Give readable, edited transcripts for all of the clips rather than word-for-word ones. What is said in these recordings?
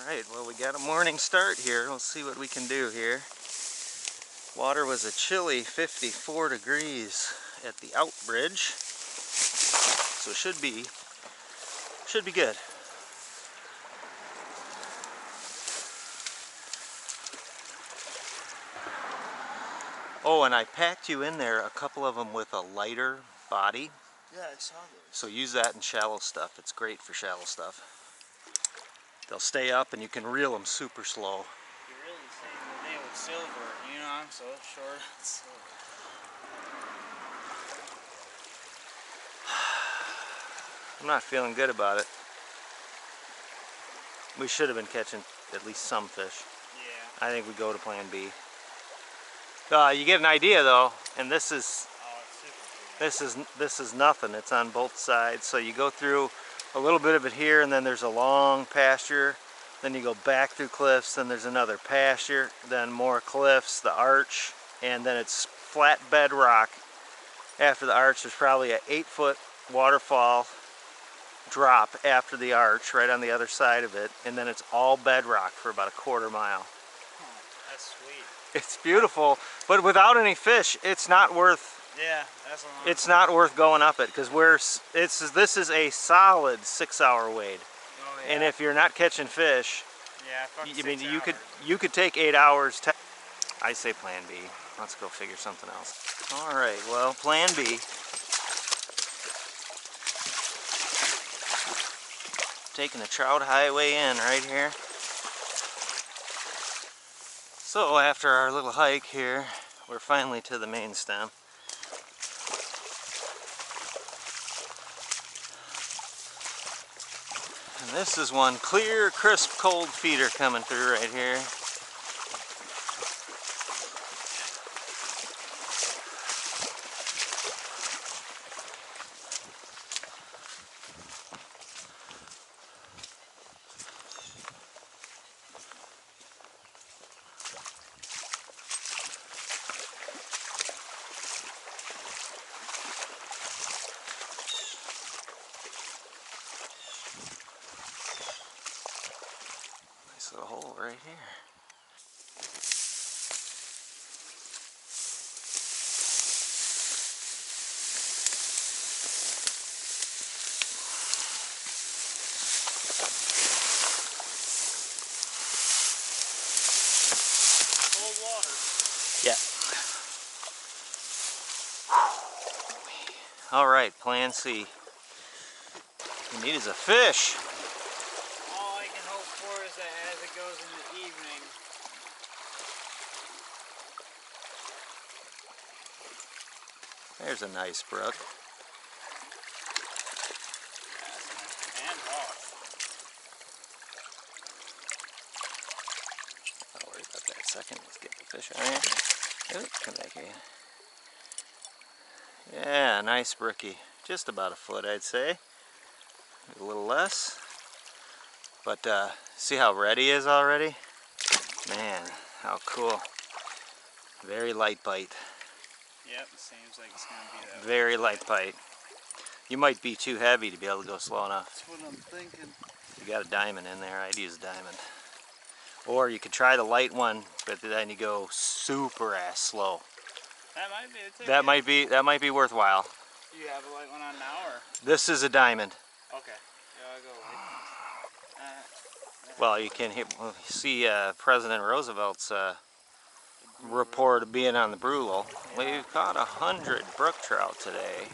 Alright, well, we got a morning start here. We'll see what we can do here. Water was a chilly 54 degrees at the out bridge, so it should be good. Oh, and I packed you in there a couple of them with a lighter body. Yeah, I saw those. So use that in shallow stuff. It's great for shallow stuff. They'll stay up and you can reel them super slow. You're really saving the day with silver. You know, I'm so short on silver. I'm not feeling good about it. We should have been catching at least some fish. Yeah. I think we go to plan B. You get an idea though, and this is nothing. It's on both sides. So you go through a little bit of it here, and then there's a long pasture. Then you go back through cliffs, then there's another pasture, then more cliffs, the arch, and then it's flat bedrock. After the arch, there's probably an 8-foot waterfall drop after the arch, right on the other side of it, and then it's all bedrock for about a quarter mile. Oh, that's sweet. It's beautiful, but without any fish, it's not worth. Yeah, that's a long. It's not worth going up it because this is a solid 6-hour wade. Oh, yeah. And if you're not catching fish, yeah, fuck I mean, 6 hours. you could take 8 hours. I say plan B. Let's go figure something else. All right, well, plan B. Taking the Trout Highway in right here. So after our little hike here, we're finally to the main stem. And this is one clear, crisp, cold feeder coming through right here. Nice little hole right here. Cold water. Yeah. All right, plan C. We need is a fish. All I can hope for is that as it goes in the evening. There's a nice brook. And off. I'll worry about that in a second. Let's get the fish out here. Ooh, come back here. Yeah, nice brookie. Just about a foot, I'd say. A little less. But see how red he is already? Man, how cool. Very light bite. Yep, it seems like it's going to be that way. Very light bite. You might be too heavy to be able to go slow enough. That's what I'm thinking. You got a diamond in there. I'd use a diamond. Or you could try the light one, but then you go super ass slow. That might be a ticket. That might be worthwhile. Do you have a light one on now, or? This is a diamond. Okay. Yeah, I'll go light. Well, you can see President Roosevelt's report of being on the Brule. Yeah. We've caught 100 brook trout today.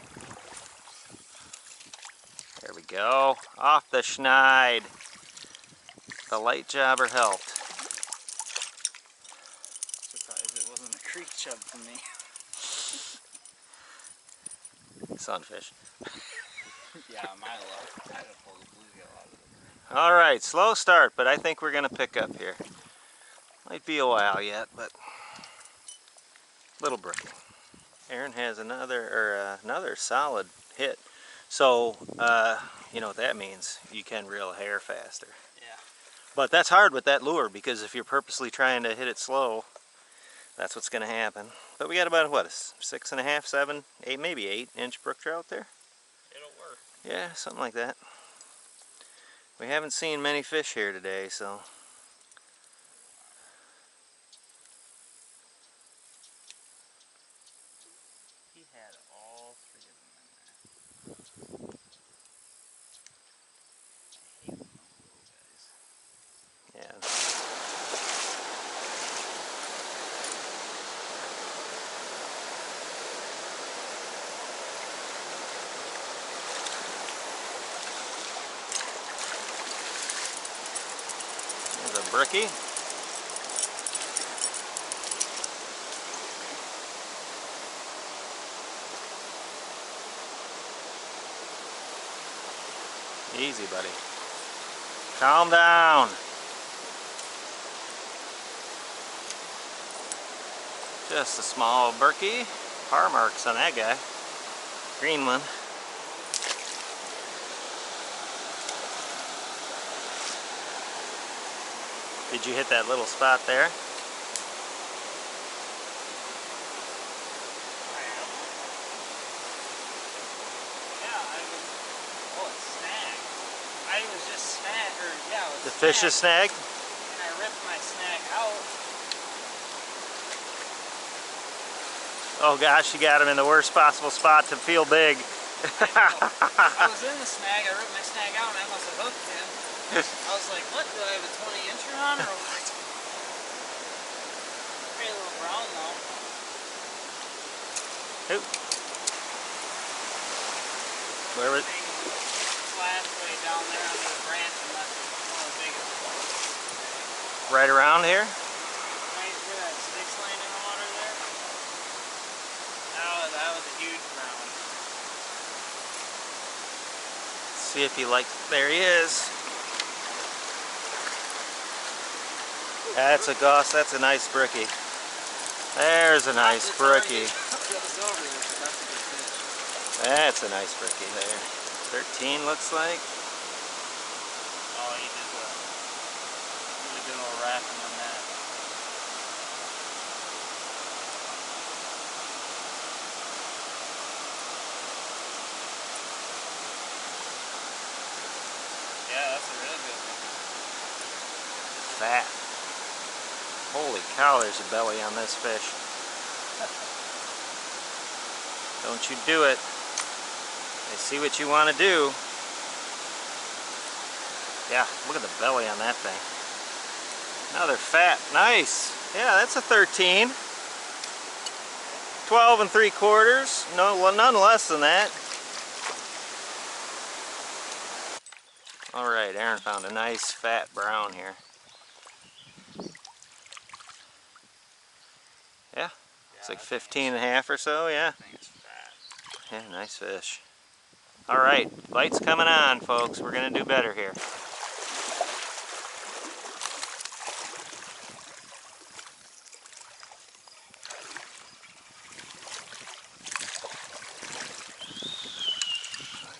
There we go. Off the schneid. The light jobber helped. Surprised it wasn't a creek chub for me. Sunfish. Yeah, my luck. I had to pull the bluegill out of it. Alright, slow start, but I think we're going to pick up here. Might be a while yet, but little brook. Aaron has another solid hit. So, you know what that means. You can reel a hair faster. Yeah. But that's hard with that lure, because if you're purposely trying to hit it slow, that's what's going to happen. But we got about, what, a 6.5, 7, 8, maybe 8-inch brook trout there? It'll work. Yeah, something like that. We haven't seen many fish here today, so brookie. Easy, buddy. Calm down. Just a small brookie. Par marks on that guy. Green one. Did you hit that little spot there? I was just snag, or yeah, it was The fish is snagged? and I ripped my snag out. Oh gosh, you got him in the worst possible spot to feel big. I was in the snag, I ripped my snag out, and I must have hooked him. I was like, what, do I have a 20-incher on, or what? Pretty little brown, though. Oop. Where was it? Flat way down there under the branch, and that's one of the biggest. Right around here? Right where that stick's laying in the water there. That was a huge brown. See if he likes. There he is. That's a goss. That's a nice brookie. There's a nice brookie. That's a nice brookie there. 13 looks like. Oh, he did a little wrapping on that. Yeah, that's a really good one. Fat. Holy cow, there's a belly on this fish. Don't you do it. I see what you want to do. Yeah, look at the belly on that thing. Another fat. Nice. Yeah, that's a 13. 12 3/4. No, none less than that. All right, Aaron found a nice fat brown here. Yeah, it's like 15.5 or so, yeah. Yeah, nice fish. All right, light's coming on, folks. We're gonna do better here.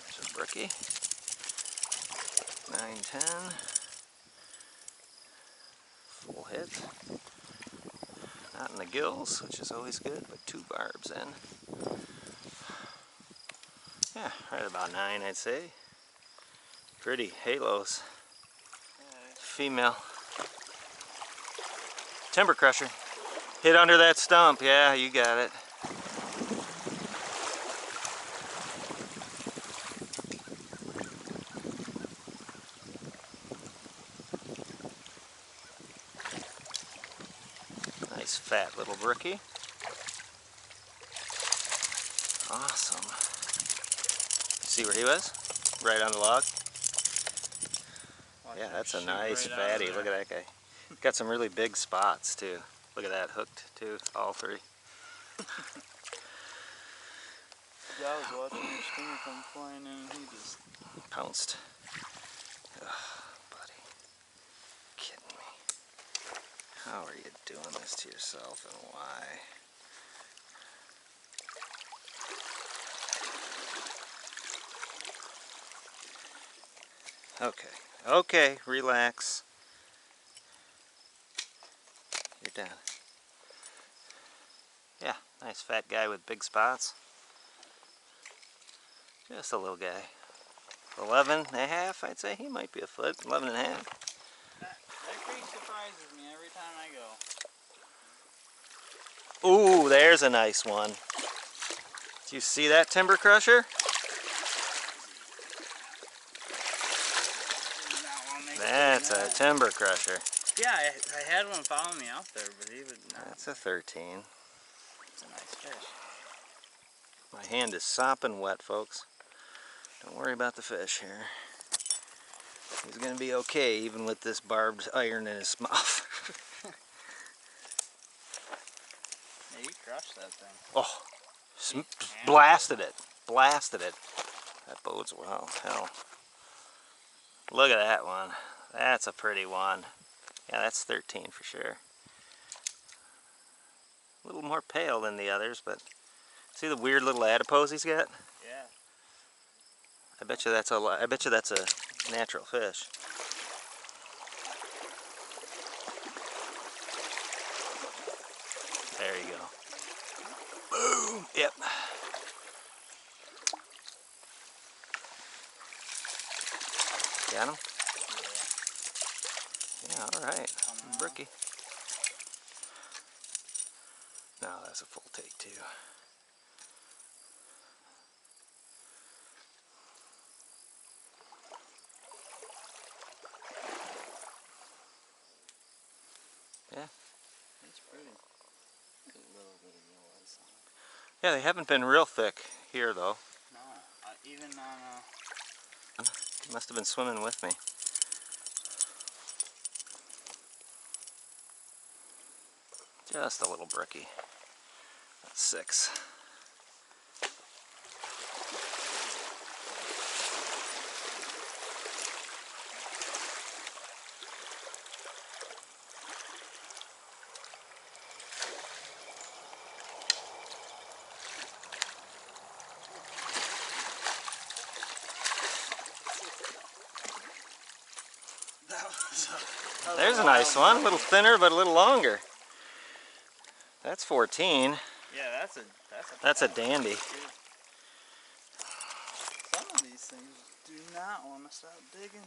There's a brookie. 9, 10. Full hit. Not in the gills, which is always good, but 2 barbs in. Yeah, right about 9, I'd say. Pretty halos. Female. Timber crusher. Hit under that stump. Yeah, you got it. Nice fat little brookie. Awesome. See where he was? Right on the log? Yeah, that's a nice fatty. Look at that guy. Got some really big spots too. Look at that, hooked too, all 3. Yeah, I was watching your stinger come flying in and he just pounced. Oh, buddy. Kidding me. How are you doing this to yourself and why? Okay, okay, relax. You're done. Yeah, nice fat guy with big spots. Just a little guy. 11.5, I'd say. He might be a foot. 11.5. That creek surprises me every time I go. Ooh, there's a nice one. Do you see that timber crusher? That's a timber crusher. Yeah, I had one follow me out there, but he would not. That's a 13. It's a nice fish. My hand is sopping wet, folks. Don't worry about the fish here. He's gonna be okay even with this barbed iron in his mouth. Yeah, you crushed that thing. Oh, blasted it. Blasted it. That bodes well. Hell. Look at that one. That's a pretty one. Yeah, that's 13 for sure. A little more pale than the others, but see the weird little adipose he's got? Yeah. I bet you that's a natural fish. There you go. Boom! Yep. Got him? Yeah, alright. Brookie. No, that's a full take too. Yeah. It's pretty. A little bit of yellow ice on it. Yeah, they haven't been real thick here though. No, even on He must have been swimming with me. Just a little brookie. That's 6. There's a nice one. A little thinner, but a little longer. That's 14. Yeah, That's a dandy. Some of these things do not want to stop digging.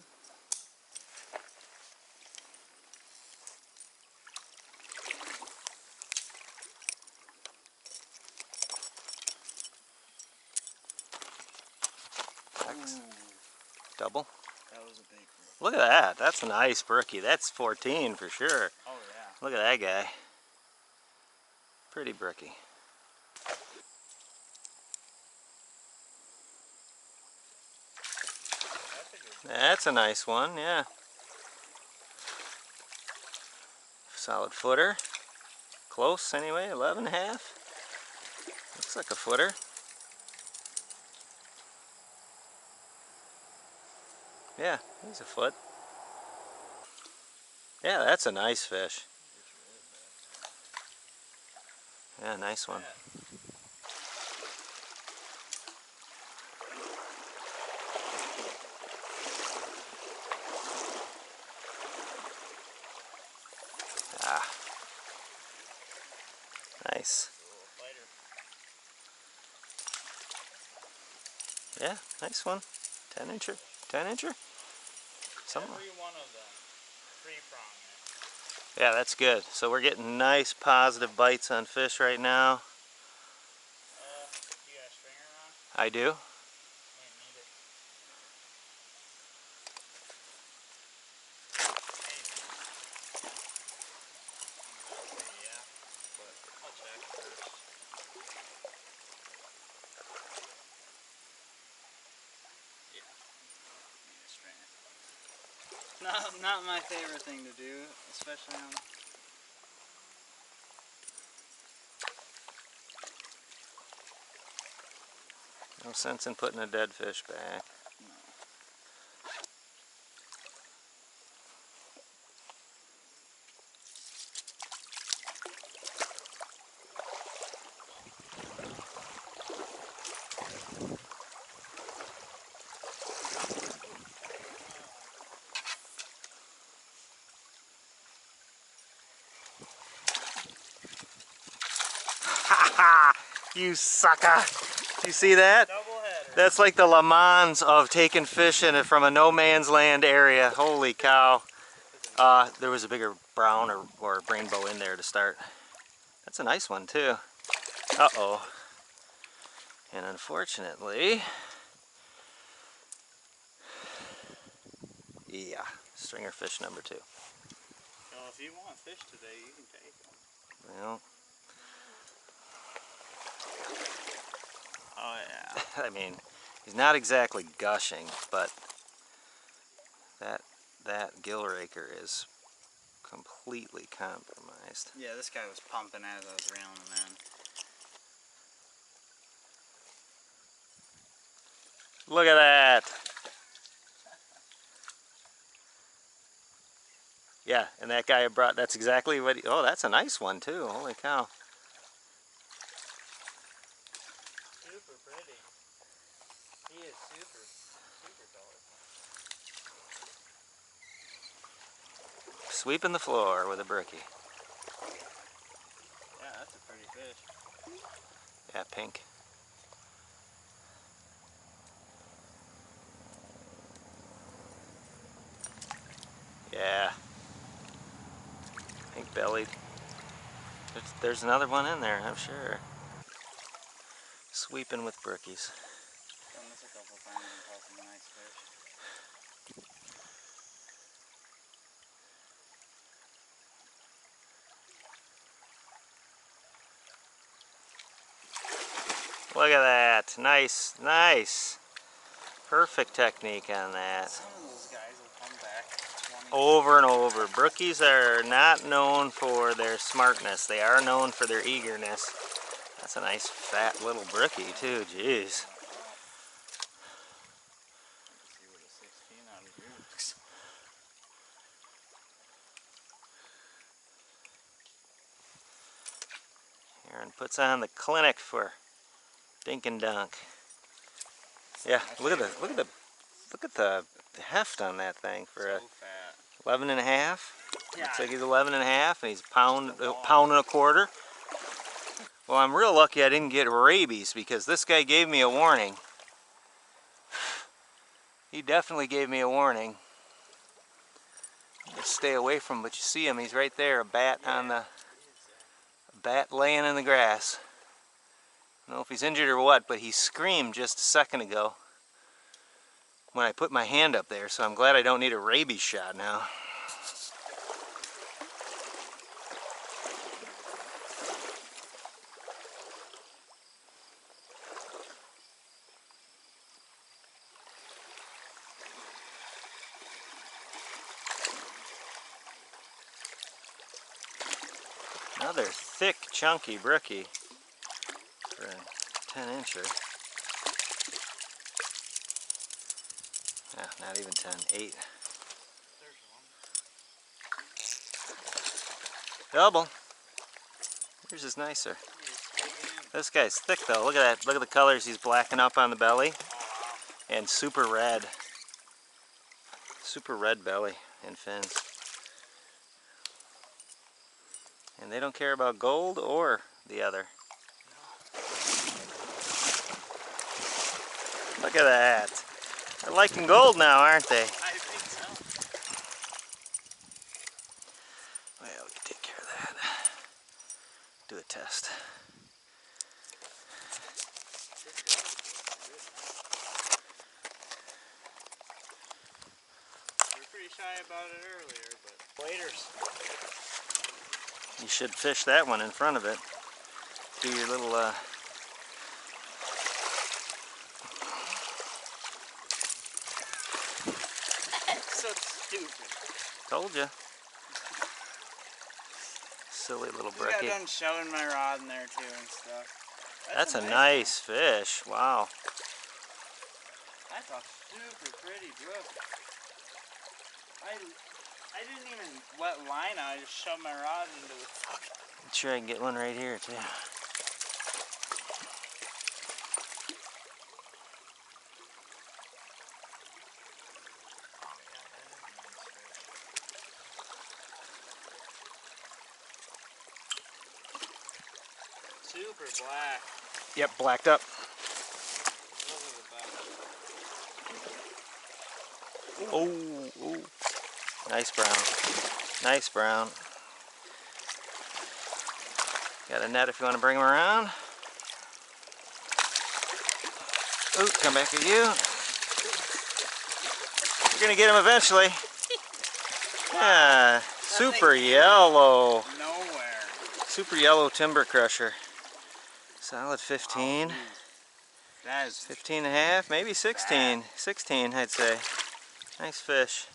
Double. That was a big one. Look at that. That's a nice brookie. That's 14 for sure. Oh yeah. Look at that guy. Pretty brookie. That's a nice one, yeah. Solid footer. Close anyway, 11.5. Looks like a footer. Yeah, he's a foot. Yeah, that's a nice fish. Yeah, nice one. Ah. Nice. Yeah, nice one. 10-incher. 10-incher? Something. Every one of them. 3-prong it. Yeah, that's good. So we're getting nice positive bites on fish right now. You got a stringer on? I do. Might need it. Yeah, but I'll check first. Yeah. Need a stringer. Not my favorite thing to do, especially on. No sense in putting a dead fish back. No. Ha! You sucker! You see that? Doubleheader. That's like the Le Mans of taking fish in it from a no man's land area. Holy cow. There was a bigger brown or rainbow in there to start. That's a nice one too. Uh-oh. And unfortunately, yeah, stringer fish number 2. Well, if you want fish today, you can take them. Well, Oh yeah. I mean, he's not exactly gushing, but That gill raker is completely compromised. Yeah, this guy was pumping as I was reeling him in. Look at that. Yeah, and that guy brought, that's exactly what he, oh, that's a nice one too. Holy cow. Super pretty. He is super colorful. Sweeping the floor with a brookie. Yeah, that's a pretty fish. Yeah, pink. Yeah. Pink bellied. There's another one in there, I'm sure. Sweeping with brookies. Done this a couple times and caught some nice fish. Look at that. Nice, nice. Perfect technique on that. Some of those guys will come back 20 Over and over. Brookies are not known for their smartness. They are known for their eagerness. That's a nice fat little brookie too, jeez. Let's see what a 16 out of here looks. Aaron puts on the clinic for dink and dunk. Yeah, look at the heft on that thing for a So fat. 11 and a half. Yeah. Looks like he's 11 and a half and he's pound and a quarter. Well, I'm real lucky I didn't get rabies because this guy gave me a warning. He definitely gave me a warning. Just stay away from him, but you see him, he's right there, a bat on the, a bat laying in the grass. I don't know if he's injured or what, but he screamed just a second ago when I put my hand up there, so I'm glad I don't need a rabies shot now. Another thick, chunky brookie for a 10-incher. Yeah, not even 10, 8. Double. Yours is nicer. This guy's thick though. Look at that. Look at the colors he's blacking up on the belly. And super red. Super red belly and fins. And they don't care about gold or the other. Look at that. They're liking gold now, aren't they? I think so. Well, we can take care of that. Do a test. We were pretty shy about it earlier, but waiters. You should fish that one in front of it. Do your little So stupid. told you. Silly little I brookie. got done shoving my rod in there too and stuff. That's a nice fish. Wow. That's a super pretty brook. I didn't even wet line out. I just shoved my rod into the fucking. I'm sure I can get one right here too. Super black. Yep, blacked up. Oh, oh. Nice brown. Nice brown. Got a net if you want to bring them around. Ooh, come back at you. You're gonna get them eventually. Yeah, super yellow. Nowhere. Super yellow timber crusher. Solid 15. That is 15 and a half, maybe 16. 16, I'd say. Nice fish.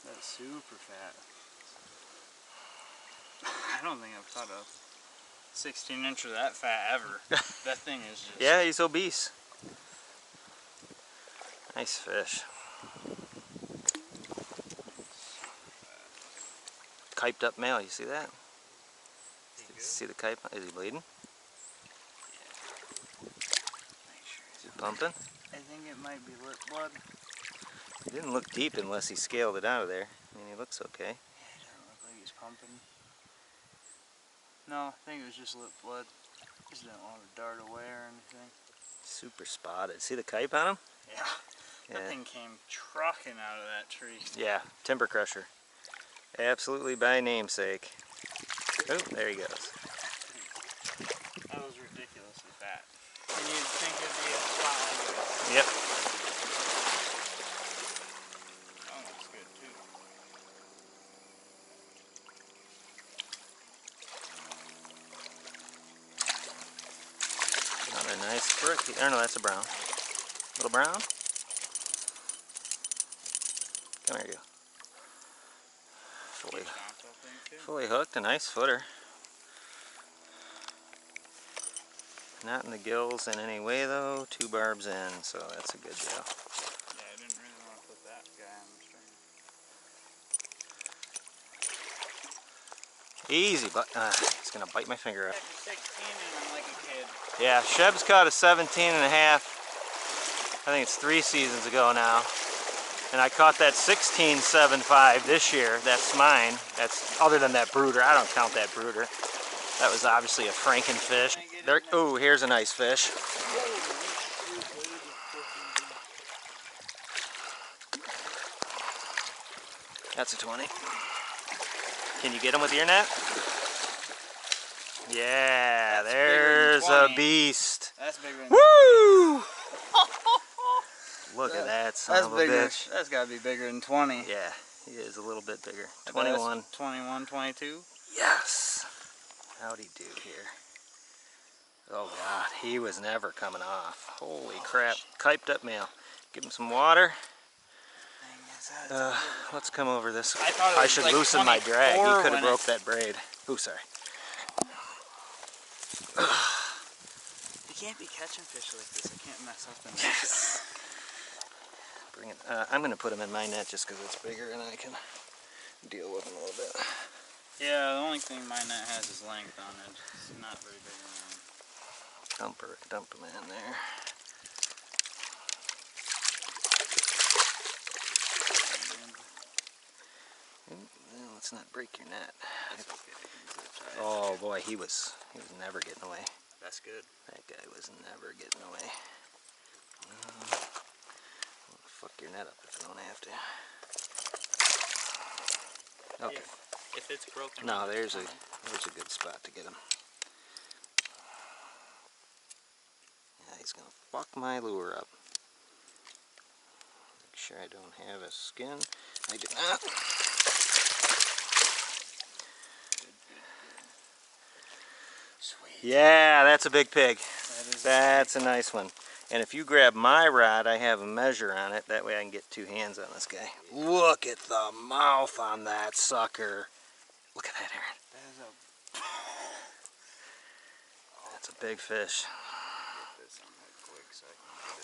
That's super fat. I don't think I've caught a 16-incher that fat ever. That thing is just... Yeah, he's obese. Nice fish. Kiped up male, you see that? See the kipe? Is he bleeding? Yeah. Is he pumping? I think it might be lip blood. He didn't look deep unless he scaled it out of there. I mean, he looks okay. Yeah, it doesn't look like he's pumping. No, I think it was just lip blood. Just didn't want to dart away or anything. Super spotted. See the kipe on him? Yeah. That thing came trucking out of that tree. Yeah, timber crusher. Absolutely by namesake. Oh, there he goes. That was ridiculously fat. And you'd think it'd be a spot like this. Yep. That looks good too. Another nice brookie. Oh no, that's a brown. Little brown? Come here, you. Fully hooked, a nice footer. Not in the gills in any way though, 2 barbs in, so that's a good deal. Yeah, I didn't really want to put that guy on the string. Easy, but it's gonna bite my finger up. 16 and I'm like a kid. Yeah, Sheb's caught a 17 and a half. I think it's 3 seasons ago now. And I caught that 16.75 this year. That's mine. That's other than that brooder. I don't count that brooder. That was obviously a frankenfish. There. Oh, here's a nice fish. That's a 20. Can you get him with your net? Yeah, there's a beast. That's bigger than Woo! Look at that son of a bitch. That's got to be bigger than 20. Yeah, he is a little bit bigger. 21. 21, 22? Yes. How'd he do here? Oh God, he was never coming off. Holy crap. Kiped up male. Give him some water. Let's come over this. I should like loosen my drag. He could have broke that braid. Oh, sorry. You can't be catching fish like this. I can't mess up the net. Yes. Bring it. I'm going to put him in my net just because it's bigger and I can deal with him a little bit. Yeah, the only thing my net has is length on it. It's not very big around. Dump him in there. Let's not break your net. Oh boy, he was never getting away. That's good. That guy was never getting away. Fuck your net up if you don't have to. Okay. If it's broken. No, there's a good spot to get him. Yeah, he's gonna fuck my lure up. Make sure I don't have a skin. I do not. Yeah, that's a big pig. That's a nice one. And if you grab my rod, I have a measure on it. That way I can get 2 hands on this guy. Look at the mouth on that sucker. Look at that, Aaron. That's a big fish.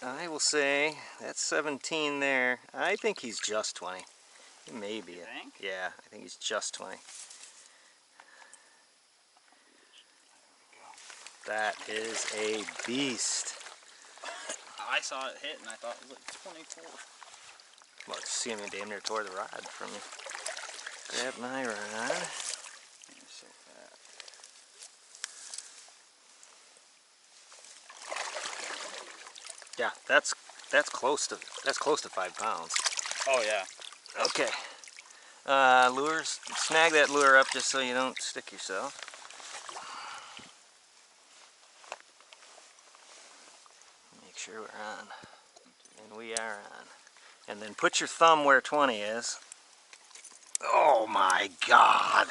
I will say that's 17 there. I think he's just 20. He may be. Yeah, I think he's just 20. That is a beast. I saw it hit and I thought it was like 24. Well, see him damn near tore the rod from me. Grab my rod. You're so fat. Yeah, that's close to 5 pounds. Oh yeah. Okay. Lures. Snag that lure up just so you don't stick yourself. Make sure we're on. And we are on. And then put your thumb where 20 is. Oh my God!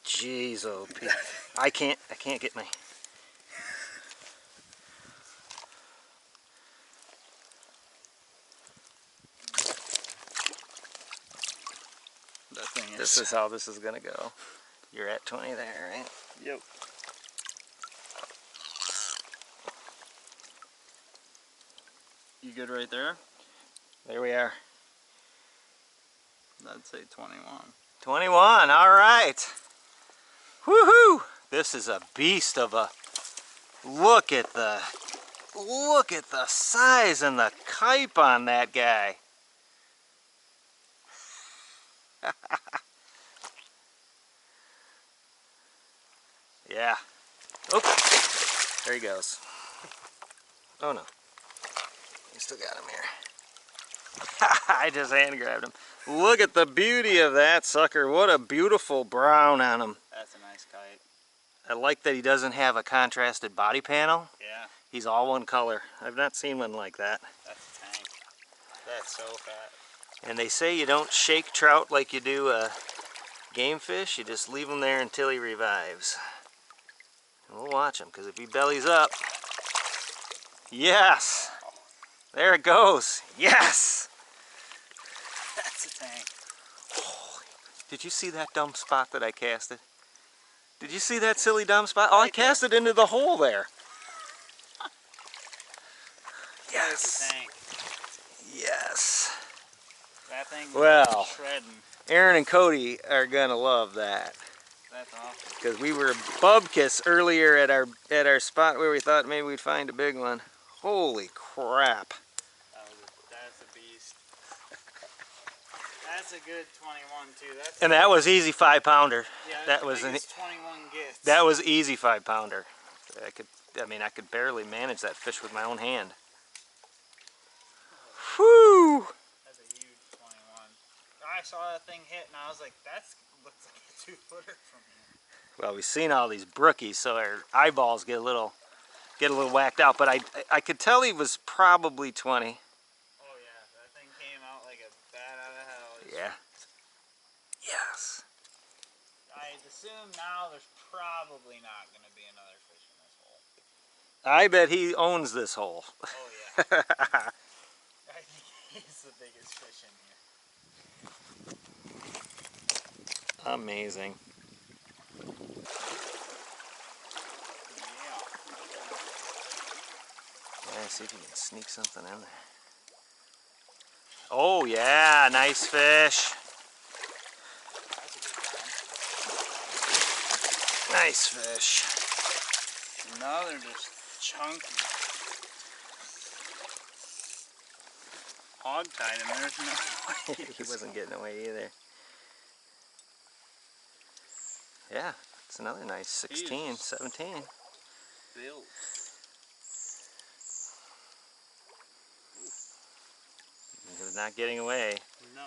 Jeez, oh, I can't get my. that thing is. This is how this is gonna go. You're at 20 there, right? Yep. You good right there? There we are. I'd say 21. 21, all right. Woohoo! This is a beast of a, look at the size and the kype on that guy. Yeah. Oh, there he goes. Oh no. I still got him here. I just hand grabbed him. Look at the beauty of that sucker. What a beautiful brown on him. That's a nice kite. I like that he doesn't have a contrasted body panel. Yeah. He's all one color. I've not seen one like that. That's a tank. That's so fat. And they say you don't shake trout like you do game fish. You just leave him there until he revives. And we'll watch him, because if he bellies up, yes! There it goes. Yes! That's a tank. Holy, did you see that dumb spot that I casted? Did you see that silly dumb spot? Oh, I cast it into the hole there. Yes. That's a tank. Yes. That thing Well, shredding. Aaron and Cody are gonna love that. That's awesome. Because we were bubkiss earlier at our spot where we thought maybe we'd find a big one. Holy crap. That's a beast. That's a good 21 too. That's And that was easy 5-pounder. Yeah, that was 21 gets. that was easy 5-pounder. I could barely manage that fish with my own hand. Whew! That's a huge 21. I saw that thing hit and I was like, that looks like a 2-footer from here. Well, we've seen all these brookies, so our eyeballs get a little whacked out. But I could tell he was probably 20. Oh yeah, that thing came out like a bat out of hell. Yeah. Yes. I'd assume now there's probably not going to be another fish in this hole. I bet he owns this hole. Oh yeah. I think he's the biggest fish in here. Amazing. Yeah, see if you can sneak something in there. Oh yeah, nice fish. That's a good time. Nice fish. Now they're just chunky. Hog tied him, there's no way. He wasn't getting away either. Yeah, it's another nice 16, 17. Built. He was not getting away. No.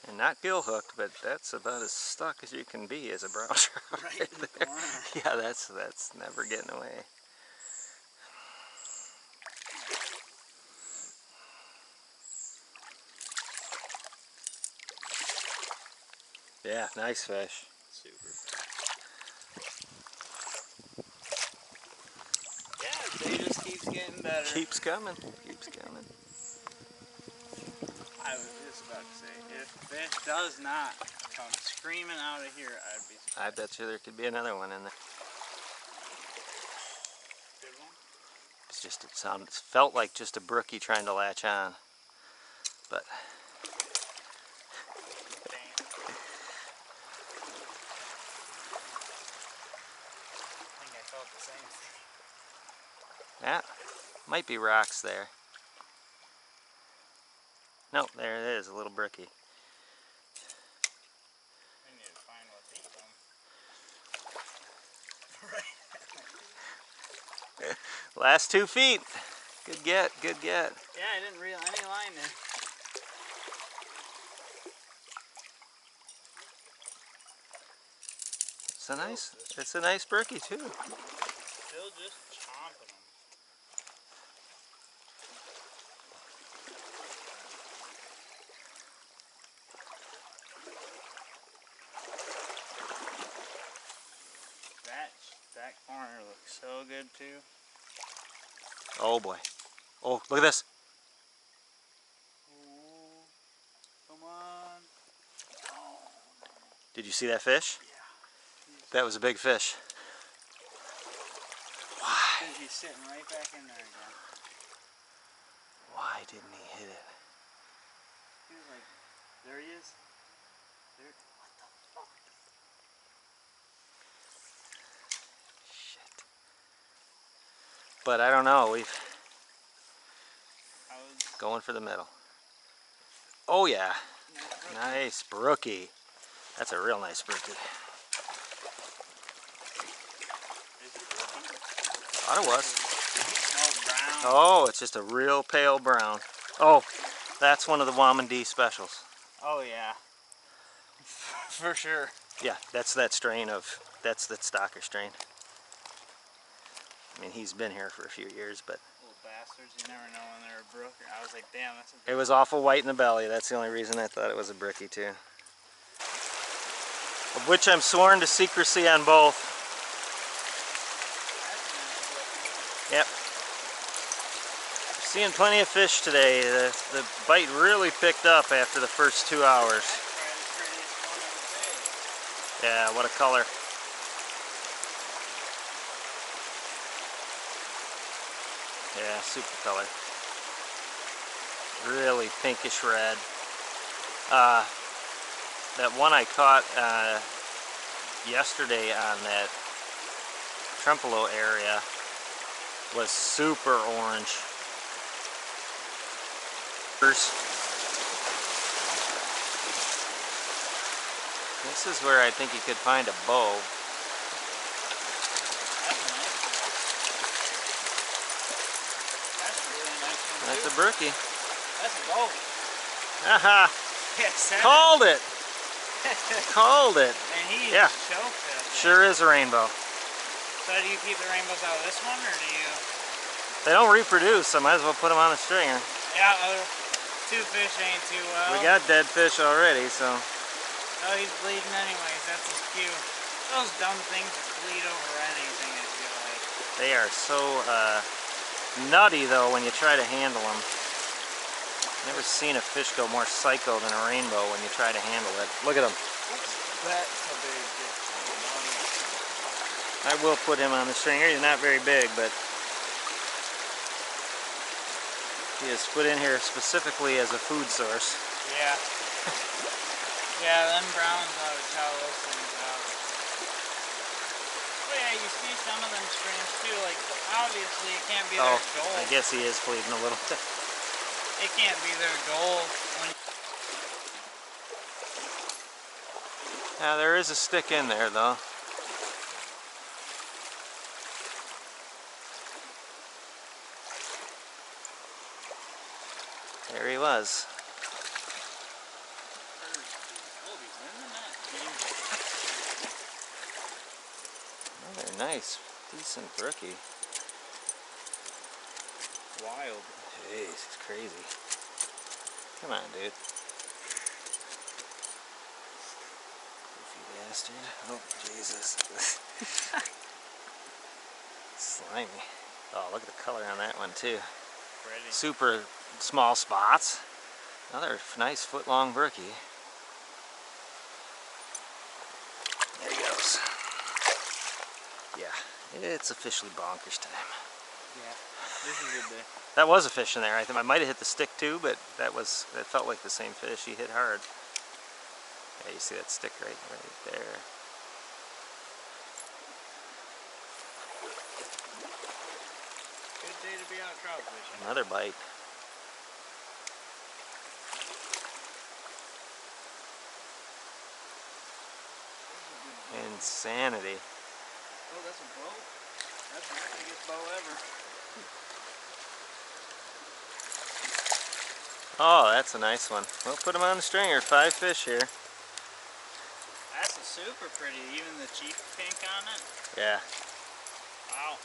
And not gill hooked, but that's about as stuck as you can be as a brown trout. Right in the there. corner. Yeah, that's never getting away. Yeah, nice fish. Super fat. Yeah, they just keeps getting better. Keeps coming. Keeps coming. I was just about to say, if fish does not come screaming out of here, I'd be surprised. I bet you there could be another one in there. Good one? It felt like just a brookie trying to latch on. But Dang. I think I felt the same thing. yeah, might be rocks there. No, there it is, a little brookie. We need to find what's eating them. Right. Last 2 feet. Good get, good get. Yeah, I didn't reel any line there. It's a nice brookie too. Still just chomping them. That corner looks so good too. Oh boy. Oh, look at this. Ooh, come on. Did you see that fish? Yeah. That was a big fish. Why? He's sitting right back in there again. Why didn't he hit it? He was like, there he is. There. What the fuck? Shit. But I don't know. We've going for the middle. Oh yeah. Nice brookie. That's a real nice brookie. Thought it was. Oh, it's just a real pale brown. Oh, that's one of the Wamandee specials. Oh yeah. For sure. Yeah, that's that strain of, that's the stocker strain. I mean, he's been here for a few years, but... Little bastards, you never know when they're a brooker. I was like, damn, that's a... It was awful white in the belly. That's the only reason I thought it was a brookie, too. Of which I'm sworn to secrecy on both. Yep. We're seeing plenty of fish today. The bite really picked up after the first 2 hours. Yeah, what a color. Yeah, super color. Really pinkish red. That one I caught yesterday on that Trempealeau area was super orange. This is where I think you could find a bow. That's a brookie. That's a bow. Haha! Yes, Called it! Called it! And he Yeah. choked it. Sure is a rainbow. So do you keep the rainbows out of this one, or do you... They don't reproduce, so I might as well put them on the stringer. Yeah, two fish ain't too well. We got dead fish already, so... Oh, he's bleeding anyways. That's his cue. Those dumb things bleed over anything, I feel like. They are so nutty, though, when you try to handle them. Never seen a fish go more psycho than a rainbow when you try to handle it. Look at him. That's a big difference. I will put him on the stringer. He's not very big, but he is put in here specifically as a food source. Yeah. Yeah, them browns ought to chow those things out. Well, yeah, you see some of them streams too, like, obviously it can't be their goal. I guess he is bleeding a little bit. It can't be their goal when... Now, there is a stick in there, though. There he was. Another nice, decent brookie. Wild. Jeez, it's crazy. Come on, dude. Goofy bastard. Oh, Jesus. Slimy. Oh, look at the color on that one, too. Pretty. Super small spots. Another nice foot-long brookie. There he goes. Yeah, it's officially bonkers time. Yeah, this is a good day. That was a fish in there. I think I might have hit the stick too, but it felt like the same fish. He hit hard. Yeah, you see that stick right there. Good day to be out trout fishing. Another bite. Insanity. Oh, that's a bow? That's not the biggest bow ever. Oh, that's a nice one. We'll put him on the stringer. 5 fish here. That's a super pretty, even the chief pink on it. Yeah. Wow.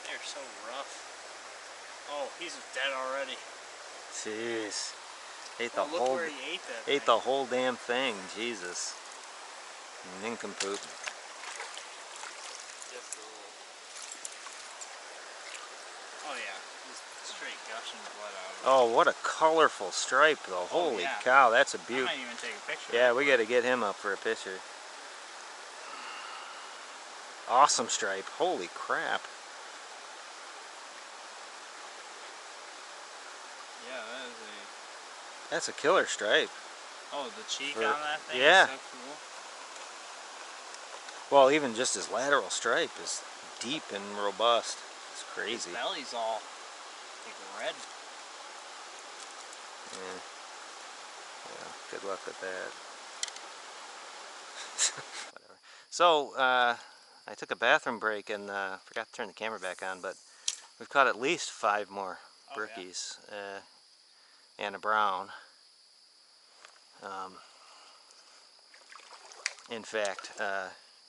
They're so rough. Oh, he's dead already. Jeez. Ate Oh, look where he ate that ate thing. the whole damn thing. Jesus. Nincompoop. Just a little. Oh yeah, he's straight gushing blood out of Oh, what a colorful stripe though. Holy yeah. cow, that's a I beaut. might even take a picture. Yeah, we got to get him up for a picture. Awesome stripe. Holy crap. Yeah, that is That's a killer stripe. Oh, the cheek For, on that thing yeah. is so cool. Well, even just his lateral stripe is deep and robust. It's crazy. His belly's all like red. Yeah. Yeah. Good luck with that. Whatever. So, I took a bathroom break and forgot to turn the camera back on, but we've caught at least 5 more Brookies and a brown. In fact,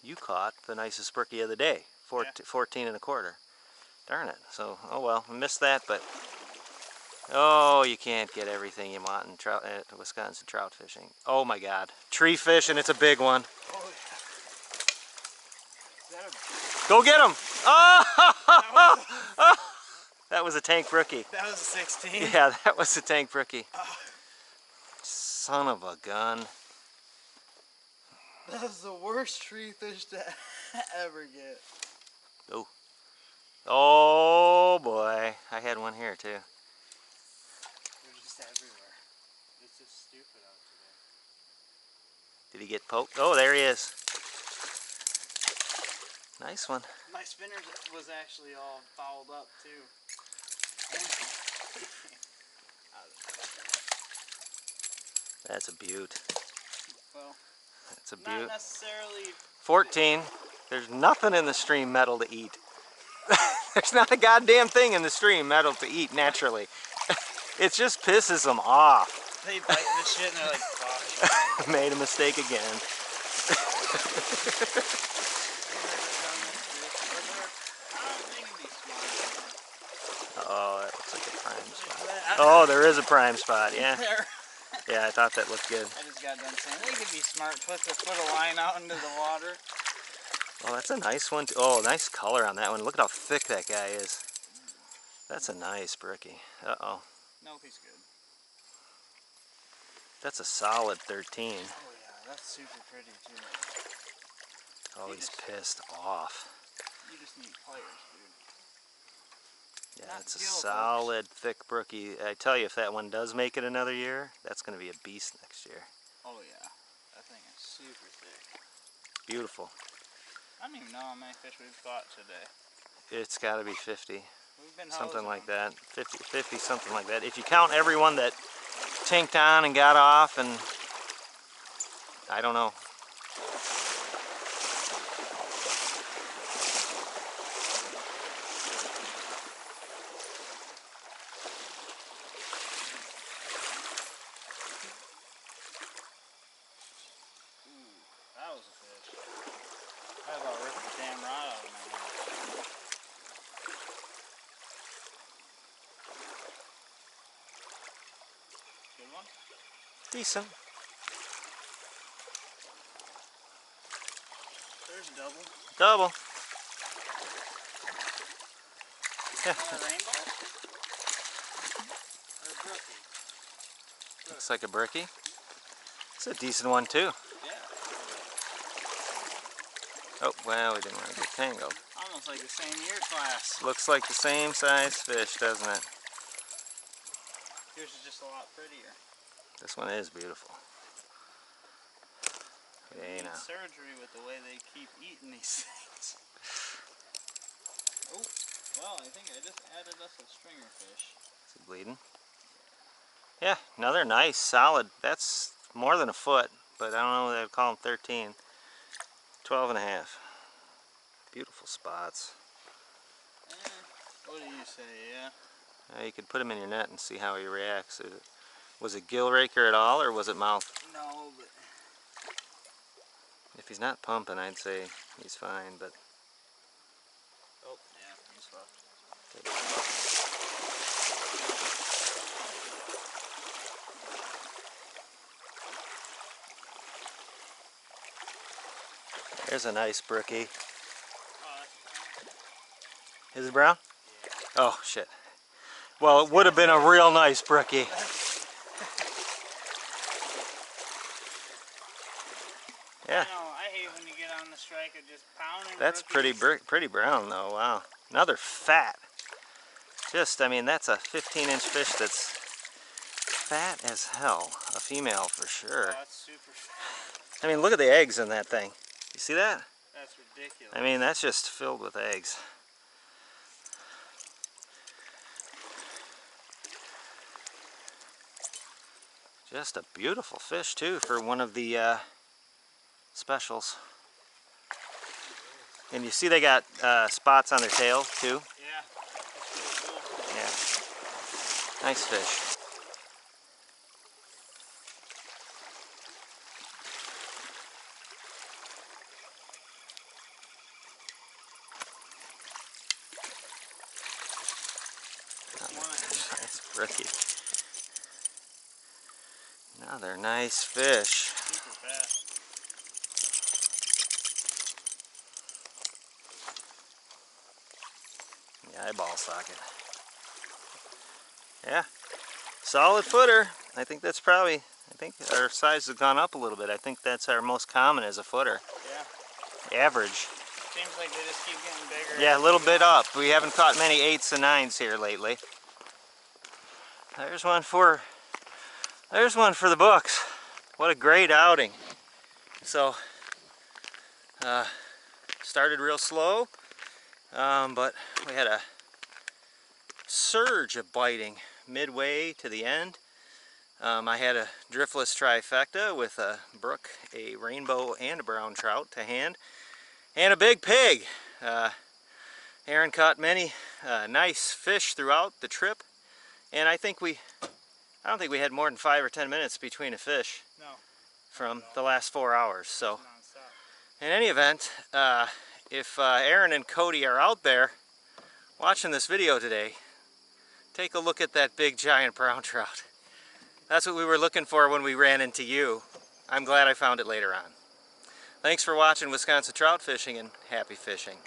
you caught the nicest brookie of the day, 14 and a quarter. Darn it. So, oh well, I missed that, but oh, you can't get everything you want in trout, Wisconsin trout fishing. Oh my God, tree fish, and it's a big one. Oh yeah. Is that a... Go get him! Oh! That was a tank brookie. That was a 16. Yeah, that was a tank brookie. Son of a gun. That was the worst tree fish to ever get. Oh. Oh boy. I had one here too. They're just everywhere. It's just stupid out today. Did he get poked? Oh, there he is. Nice one. My spinner was actually all fouled up too. That's a beaut. Well, That's a not beaut. necessarily 14. There's nothing in the stream metal to eat. There's not a goddamn thing in the stream metal to eat naturally. It just pisses them off. they bite this shit and they're like, fuck. Made a mistake again. Oh, that looks like a prime spot. Oh, there is a prime spot, yeah. Yeah, I thought that looked good. I just got done saying they could be smart, put a line out into the water. Oh, that's a nice one. Oh, nice color on that one. Look at how thick that guy is. That's a nice brookie. Uh-oh. Nope, he's good. That's a solid 13. Oh yeah, that's super pretty too. Oh, he's pissed off. You just need players, dude. Yeah, Not that's a skill, solid, thick brookie. I tell you, if that one does make it another year, that's going to be a beast next year. Oh yeah, that thing is super thick. Beautiful. I don't even know how many fish we've caught today. It's got to be 50. We've been Something like them. that. 50, something like that. If you count everyone that tanked on and got off, and I don't know. That was a fish. I about ripped the damn rod out of my hand. Good one? Decent. There's a double. Double. Yeah. Rainbow? Or a brookie? Looks like a brookie. It's a decent one too. Yeah. Oh, well, we didn't want to get tangled. Almost like the same year class. Looks like the same size fish, doesn't it? Yours is just a lot prettier. This one is beautiful. They Hey, need now. surgery with the way they keep eating these things. Oh, well, I think I just added us a stringer fish. Is he bleeding? Yeah, another nice, solid. That's more than a foot, but I don't know what I'd call them 13. 12 and a half. Beautiful spots. What do you say, yeah? You could put him in your net and see how he reacts. Was it gill raker at all, or was it mouth? No, but... If he's not pumping, I'd say he's fine, but... Oh, yeah, he's fucked. There's a nice brookie. Oh, that's brown. Is it brown? Yeah. Oh, shit. Well, it would have been a real nice brookie. Yeah. I know, I hate when you get on the strike of just pounding. That's pretty brown though. Wow. Another fat. I mean, that's a 15-inch fish that's fat as hell. A female for sure. Oh, that's super fat. I mean, look at the eggs in that thing. You see that? That's ridiculous. I mean, that's just filled with eggs. Just a beautiful fish too for one of the specials. And you see they got spots on their tail too? Yeah, that's really cool. Yeah. Nice fish. Nice brookie. Another nice fish. Super fat. The eyeball socket. Yeah, solid footer. I think that's probably, I think our size has gone up a little bit. I think that's our most common as a footer. Yeah. Average. Seems like they just keep getting bigger. Yeah, a little bit up. We haven't caught many 8s and 9s here lately. There's one for the books. What a great outing. So, started real slow, but we had a surge of biting midway to the end. I had a driftless trifecta with a brook, a rainbow, and a brown trout to hand, and a big pig. Aaron caught many nice fish throughout the trip, and I don't think we had more than 5 or 10 minutes between a fish. No. From the last 4 hours. So, Non-stop. in any event, if Aaron and Cody are out there watching this video today, take a look at that big giant brown trout. That's what we were looking for when we ran into you. I'm glad I found it later on. Thanks for watching Wisconsin Trout Fishing, and happy fishing.